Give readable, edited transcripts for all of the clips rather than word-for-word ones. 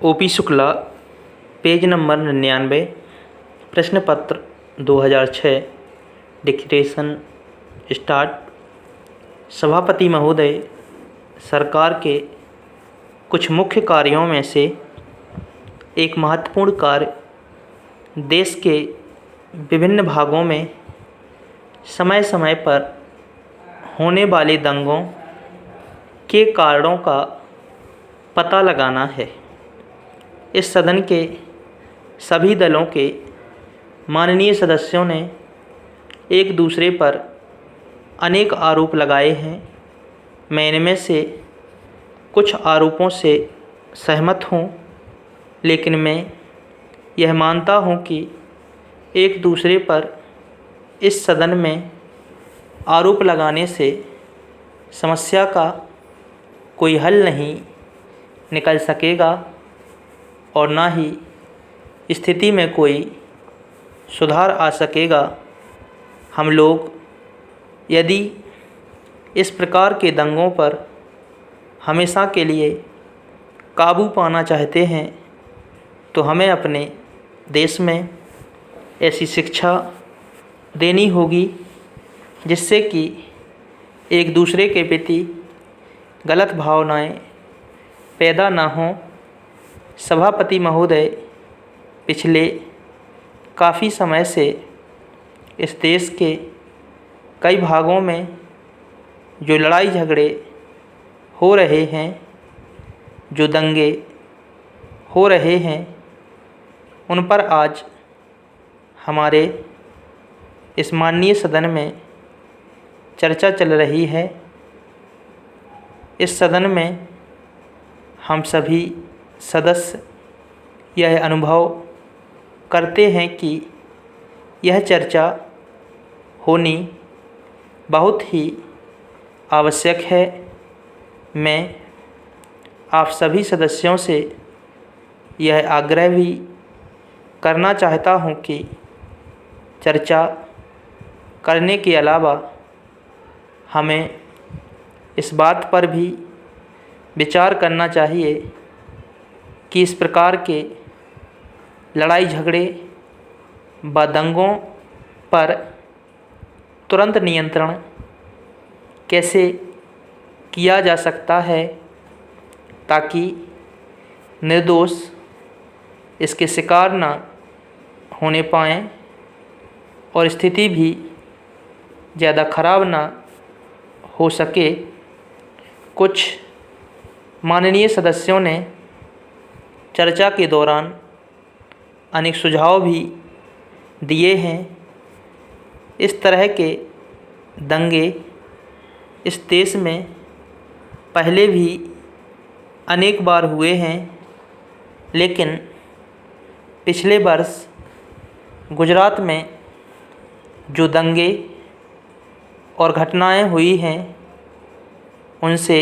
OP Shukla, page number 99, प्रश्न पत्र 2006, dictation start. सभापति महोदय, सरकार के कुछ मुख्य कार्यों में से एक महत्वपूर्ण कार्य देश के विभिन्न भागों में समय समय पर होने वाले दंगों के कारणों का पता लगाना है। इस सदन के सभी दलों के माननीय सदस्यों ने एक दूसरे पर अनेक आरोप लगाए हैं। मैं इनमें से कुछ आरोपों से सहमत हूँ, लेकिन मैं यह मानता हूँ कि एक दूसरे पर इस सदन में आरोप लगाने से समस्या का कोई हल नहीं निकल सकेगा और ना ही स्थिति में कोई सुधार आ सकेगा। हम लोग यदि इस प्रकार के दंगों पर हमेशा के लिए काबू पाना चाहते हैं तो हमें अपने देश में ऐसी शिक्षा देनी होगी जिससे कि एक दूसरे के प्रति गलत भावनाएं पैदा ना हों। सभापति महोदय, पिछले काफ़ी समय से इस देश के कई भागों में जो लड़ाई झगड़े हो रहे हैं, जो दंगे हो रहे हैं, उन पर आज हमारे इस माननीय सदन में चर्चा चल रही है। इस सदन में हम सभी सदस्य यह अनुभव करते हैं कि यह चर्चा होनी बहुत ही आवश्यक है। मैं आप सभी सदस्यों से यह आग्रह भी करना चाहता हूं कि चर्चा करने के अलावा हमें इस बात पर भी विचार करना चाहिए कि इस प्रकार के लड़ाई झगड़े व दंगों पर तुरंत नियंत्रण कैसे किया जा सकता है ताकि निर्दोष इसके शिकार न होने पाएँ और स्थिति भी ज़्यादा खराब ना हो सके। कुछ माननीय सदस्यों ने चर्चा के दौरान अनेक सुझाव भी दिए हैं। इस तरह के दंगे इस देश में पहले भी अनेक बार हुए हैं, लेकिन पिछले वर्ष गुजरात में जो दंगे और घटनाएं हुई हैं, उनसे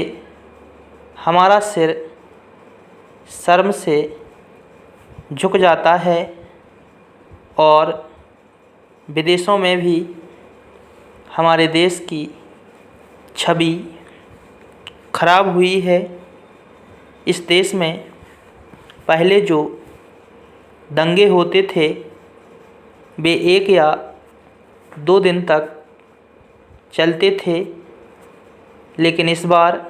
हमारा सिर शर्म से झुक जाता है और विदेशों में भी हमारे देश की छवि खराब हुई है। इस देश में पहले जो दंगे होते थे वे 1 या 2 दिन तक चलते थे, लेकिन इस बार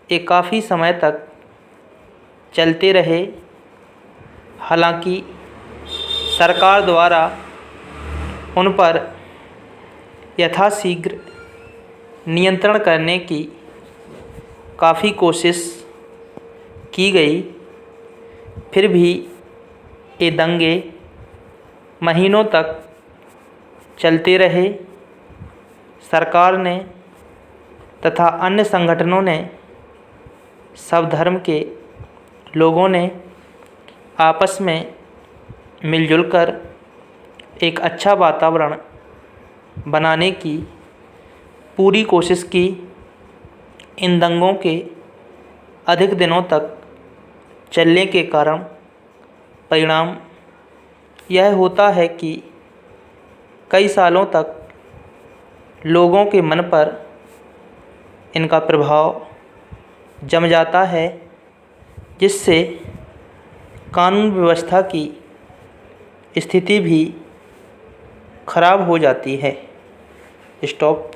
ये काफ़ी समय तक चलते रहे। हालांकि सरकार द्वारा उन पर यथाशीघ्र नियंत्रण करने की काफ़ी कोशिश की गई, फिर भी ये दंगे महीनों तक चलते रहे। सरकार ने तथा अन्य संगठनों ने, सब धर्म के लोगों ने आपस में मिलजुल कर एक अच्छा वातावरण बनाने की पूरी कोशिश की। इन दंगों के अधिक दिनों तक चलने के कारण परिणाम यह होता है कि कई सालों तक लोगों के मन पर इनका प्रभाव जम जाता है, जिससे कानून व्यवस्था की स्थिति भी खराब हो जाती है। स्टॉप।